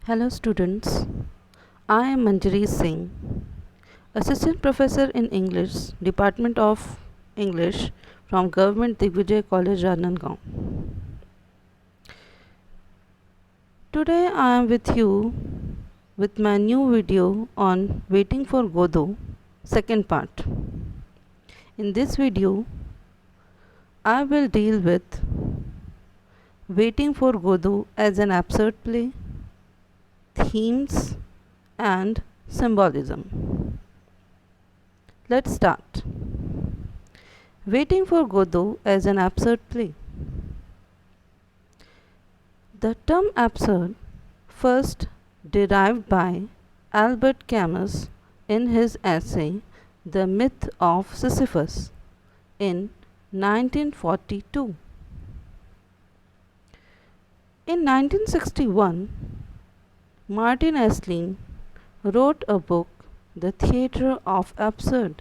Hello students, I am Manjari Singh, Assistant Professor in English, Department of English from Government Digvijay College, Ranjangaon. Today I am with you with my new video on Waiting for Godot, second part. In this video, I will deal with Waiting for Godot as an absurd play, themes and symbolism. Let's start. Waiting for Godot as an absurd play. The term absurd, first derived by Albert Camus in his essay The Myth of Sisyphus in 1942. In 1961, Martin Aslin wrote a book, The Theatre of Absurd,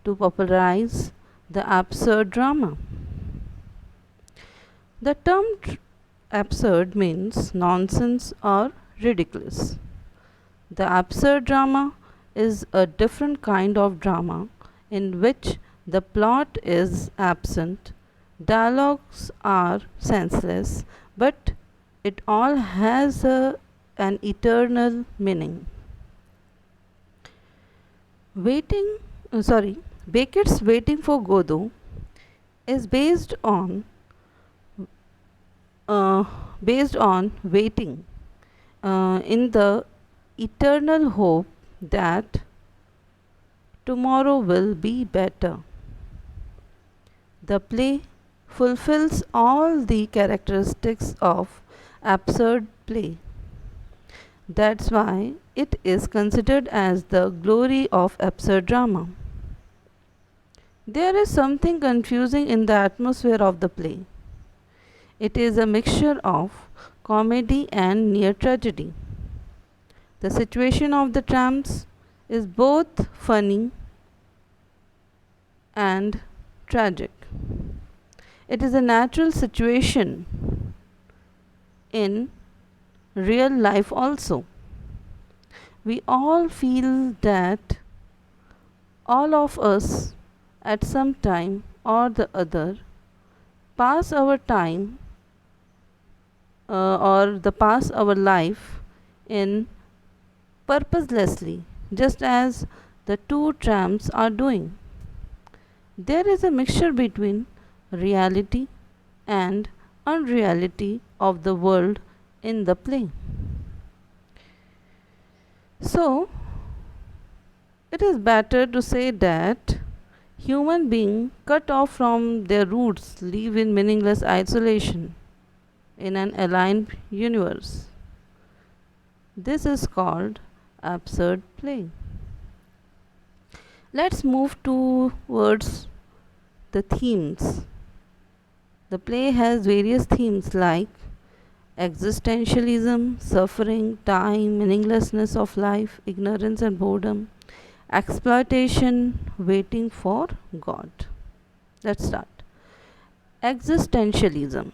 to popularize the absurd drama. The term absurd means nonsense or ridiculous. The absurd drama is a different kind of drama in which the plot is absent, dialogues are senseless, but it all has an eternal meaning. Beckett's Waiting for Godot is based on waiting in the eternal hope that tomorrow will be better. The play fulfills all the characteristics of absurd play. That's why it is considered as the glory of absurd drama. There is something confusing in the atmosphere of the play. It is a mixture of comedy and near tragedy. The situation of the tramps is both funny and tragic. It is a natural situation in real life also. We all feel that all of us at some time or the other pass our time pass our life in purposelessly, just as the two tramps are doing. There is a mixture between reality and unreality of the world in the play. So, it is better to say that human beings cut off from their roots live in meaningless isolation in an aligned universe. This is called absurd play. Let's move towards the themes. The play has various themes like existentialism, suffering, time, meaninglessness of life, ignorance and boredom, exploitation, waiting for God. Let's start. Existentialism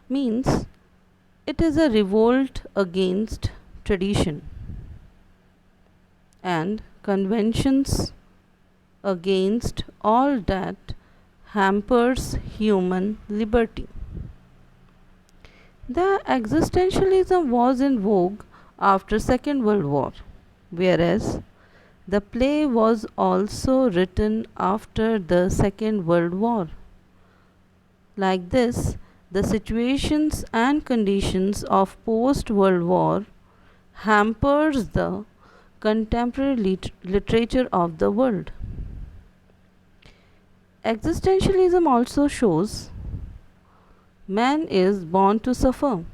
means it is a revolt against tradition and conventions, against all that hampers human liberty. The existentialism was in vogue after Second World War, whereas the play was also written after the Second World War. Like this, the situations and conditions of post-World War hampers the contemporary literature of the world. Existentialism also shows man is born to suffer.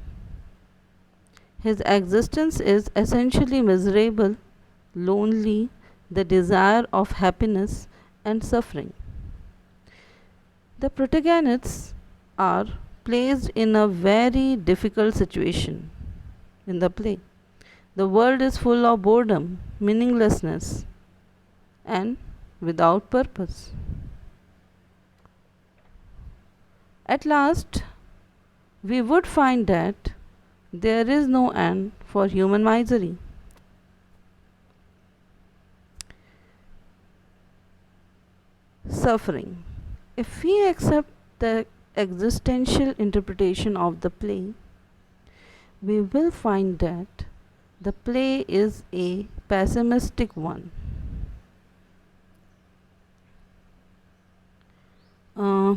His existence is essentially miserable, lonely, the desire of happiness and suffering. The protagonists are placed in a very difficult situation in the play. The world is full of boredom, meaninglessness, and without purpose. At last, we would find that There is no end for human misery. Suffering. If we accept the existential interpretation of the play, we will find that the play is a pessimistic one. Uh,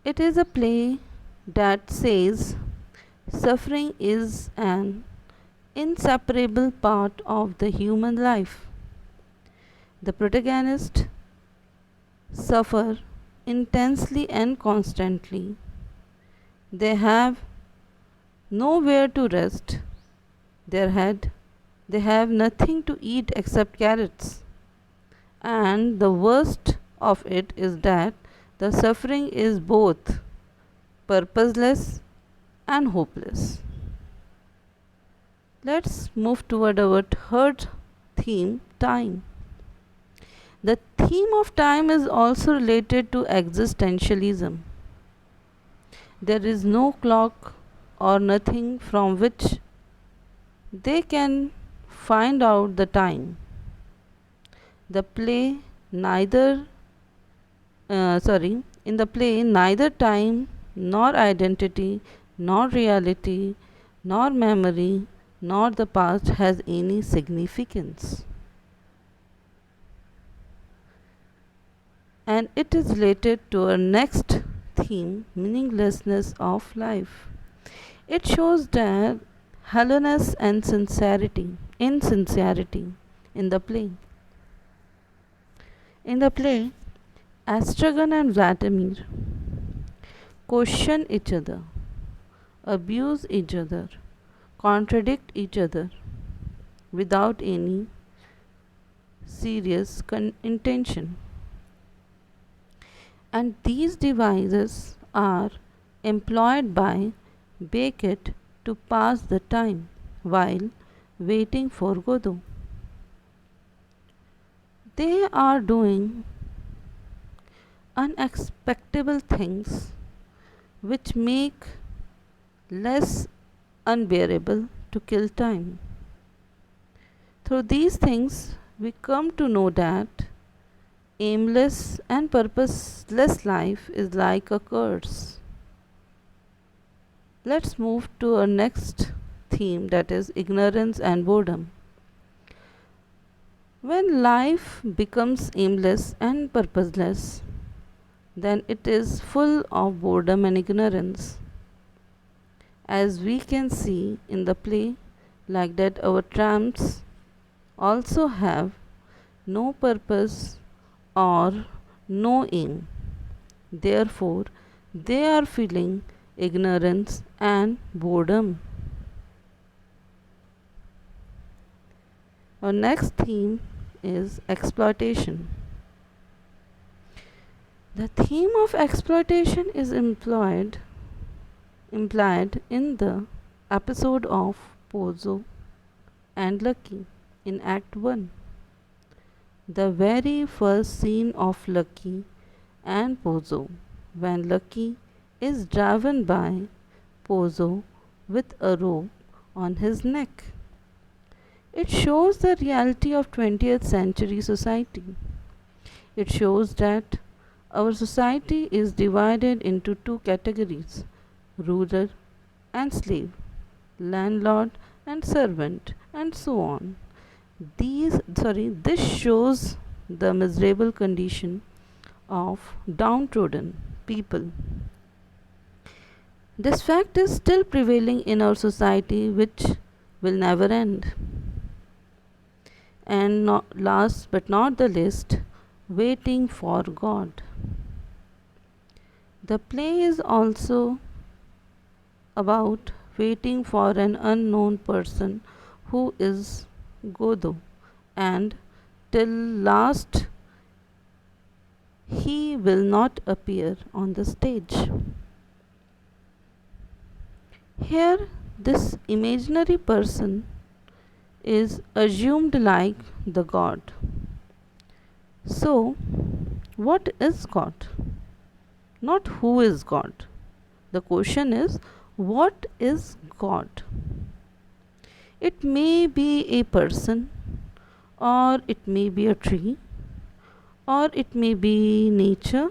it is a play that says suffering is an inseparable part of the human life. The protagonists suffer intensely and constantly. They have nowhere to rest their head. They have nothing to eat except carrots. And the worst of it is that the suffering is both purposeless and hopeless. Let's move toward our third theme, time. The theme of time is also related to existentialism. There is no clock or nothing from which they can find out the time. The play neither in the play neither time nor identity nor reality nor memory nor the past has any significance. And it is related to our next theme, meaninglessness of life. It shows that hollowness and insincerity in the play. In the play, Astragon and Vladimir question each other, abuse each other, contradict each other without any serious intention. And these devices are employed by Beckett to pass the time while waiting for Godot. They are doing unexpectable things which make less unbearable to kill time. Through these things, we come to know that aimless and purposeless life is like a curse. Let's move to our next theme, that is ignorance and boredom. When life becomes aimless and purposeless, then it is full of boredom and ignorance. As we can see in the play, like that, our tramps also have no purpose or no aim. Therefore, they are feeling ignorance and boredom. Our next theme is exploitation. The theme of exploitation is implied in the episode of Pozo and Lucky in Act 1. The very first scene of Lucky and Pozo, when Lucky is driven by Pozo with a rope on his neck. It shows the reality of 20th century society. It shows that our society is divided into two categories, ruler and slave, landlord and servant, and so on. This shows the miserable condition of downtrodden people. This fact is still prevailing in our society, which will never end. And last but not the least, waiting for God. The play is also about waiting for an unknown person who is Godot, and till last he will not appear on the stage. Here, this imaginary person is assumed like the God. So, what is God? Not who is God. The question is, What is God? It may be a person, or it may be a tree, or it may be nature,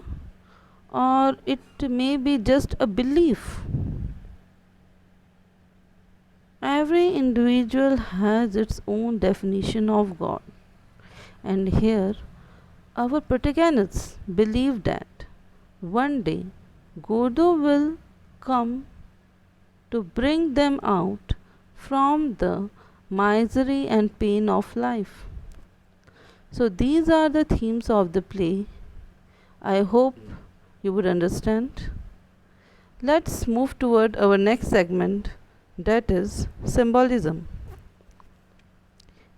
or it may be just a belief. Every individual has its own definition of God, and here our protagonists believe that one day Godot will come to bring them out from the misery and pain of life. So, these are the themes of the play. I hope you would understand. Let's move toward our next segment, that is symbolism.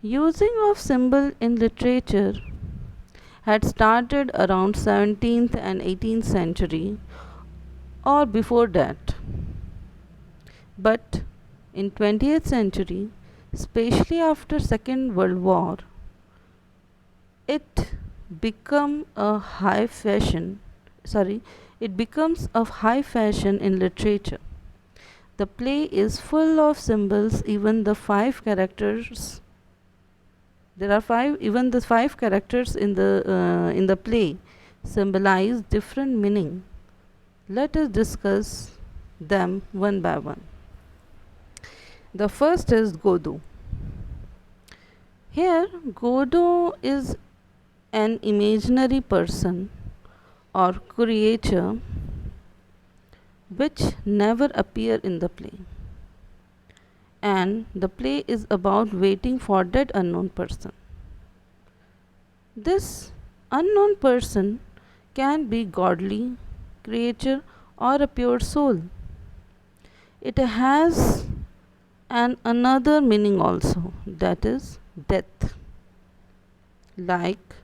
Using of symbol in literature had started around 17th and 18th century or before that. But in 20th century, especially after Second World War, it become a high fashion sorry it becomes a high fashion in literature. The play is full of symbols. Even the five characters there are five even the five characters in the play symbolize different meaning. Let us discuss them one by one. The first is Godot. Here Godot is an imaginary person or creature which never appear in the play, and the play is about waiting for that unknown person. This unknown person can be godly creature or a pure soul. It has an another meaning also, that is death. Like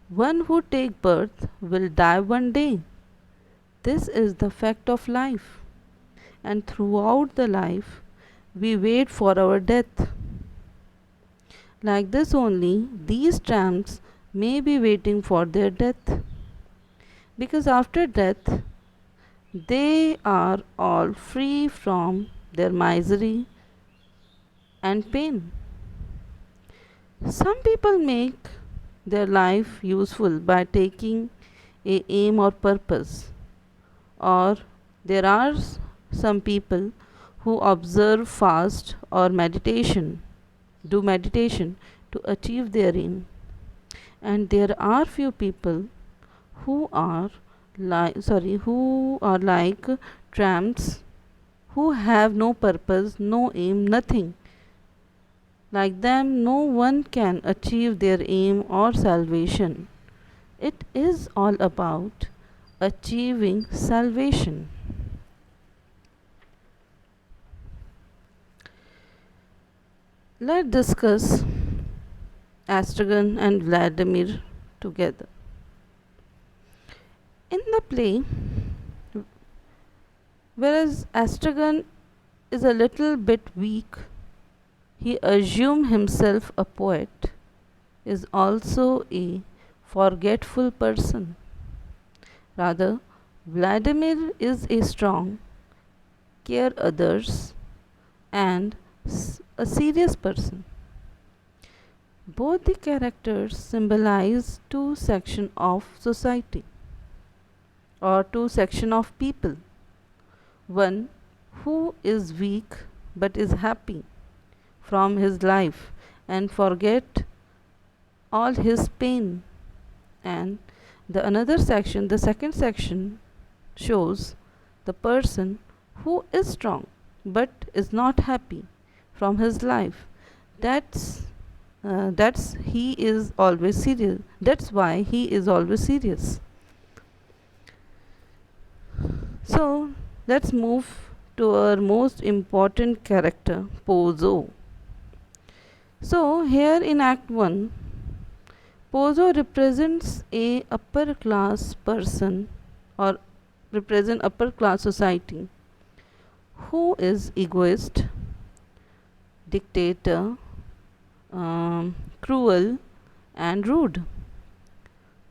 one who take birth will die one day. This is the fact of life, and throughout the life we wait for our death. Like this only these tramps may be waiting for their death, because after death they are all free from their misery and pain. Some people make their life useful by taking a aim or purpose, or there are some people who observe fast or meditation to achieve their aim, and there are few people who are like tramps who have no purpose, no aim, nothing. Like them, no one can achieve their aim or salvation. It is all about achieving salvation. Let's discuss Astragon and Vladimir together. In the play, whereas Astragon is a little bit weak, he assumes himself a poet, is also a forgetful person. Rather, Vladimir is a strong, care others, and a serious person. Both the characters symbolize two sections of society or two sections of people. One who is weak but is happy from his life and forget all his pain, and the second section shows the person who is strong but is not happy from his life. That's he is always serious. That's why he is always serious. So let's move to our most important character, Pozo. So here in Act 1, Pozo represents a upper class person or represent upper class society who is egoist, dictator, cruel and rude,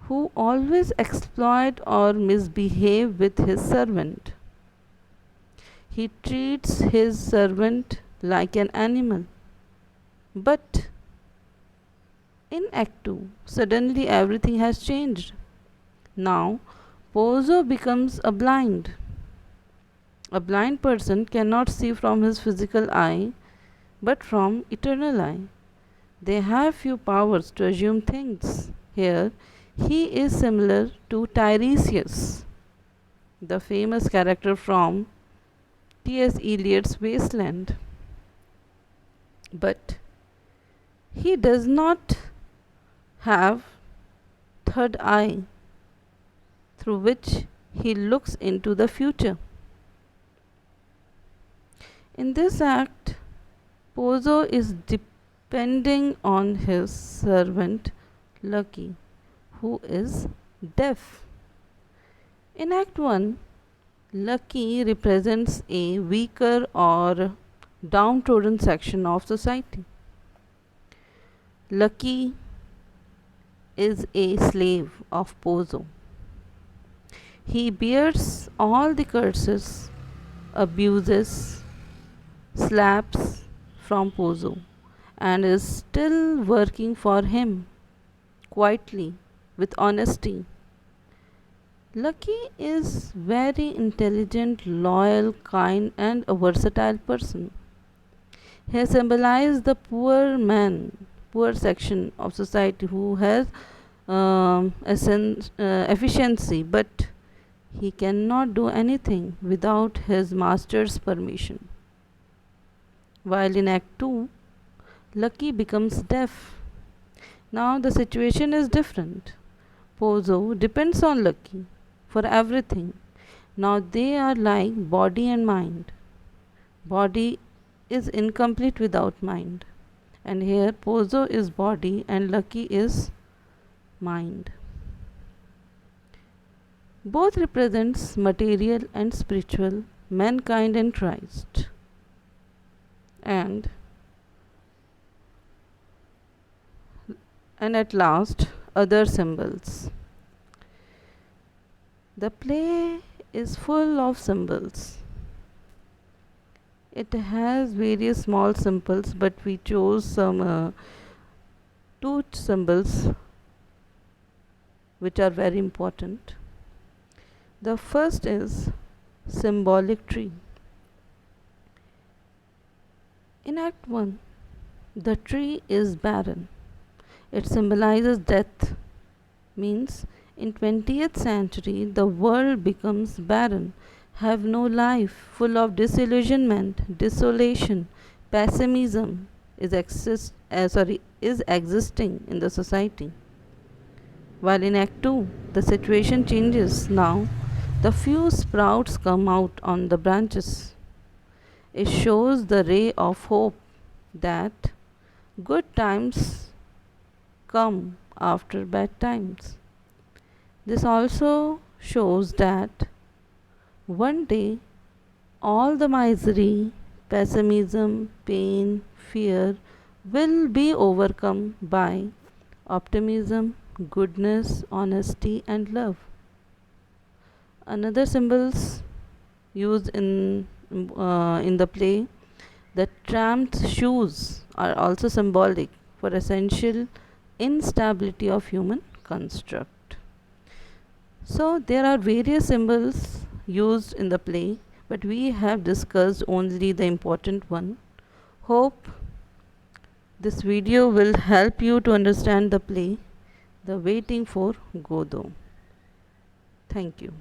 who always exploit or misbehave with his servant. He treats his servant like an animal. But in Act 2, suddenly everything has changed. Now, Pozo becomes a blind. A blind person cannot see from his physical eye, but from eternal eye. They have few powers to assume things. Here, he is similar to Tiresias, the famous character from T.S. Eliot's Wasteland. But he does not have third eye through which he looks into the future. In this act, Pozo is depending on his servant Lucky, who is deaf. In Act 1, Lucky represents a weaker or downtrodden section of society. Lucky is a slave of Pozo. He bears all the curses, abuses, slaps from Pozo and is still working for him quietly with honesty. Lucky is very intelligent, loyal, kind and a versatile person. He symbolizes the poor man, poor section of society who has efficiency, but he cannot do anything without his master's permission. While in Act 2, Lucky becomes deaf. Now the situation is different. Pozo depends on Lucky for everything. Now they are like body and mind. Body is incomplete without mind. And here Pozo is body and Lucky is mind. Both represents material and spiritual, mankind and Christ. And at last, other symbols. The play is full of symbols. It has various small symbols, but we chose some two symbols which are very important. The first is symbolic tree. In Act 1, the tree is barren. It symbolizes death, means in 20th century the world becomes barren, have no life, full of disillusionment, desolation, pessimism is existing in the society. While in Act 2 the situation changes. Now the few sprouts come out on the branches. It shows the ray of hope that good times come after bad times. This also shows that one day all the misery, pessimism, pain, fear will be overcome by optimism, goodness, honesty and love. Another symbols used in the play, the tramped shoes are also symbolic for essential instability of human construct. So there are various symbols used in the play, but we have discussed only the important one. Hope this video will help you to understand the play, The Waiting for Godot. Thank you.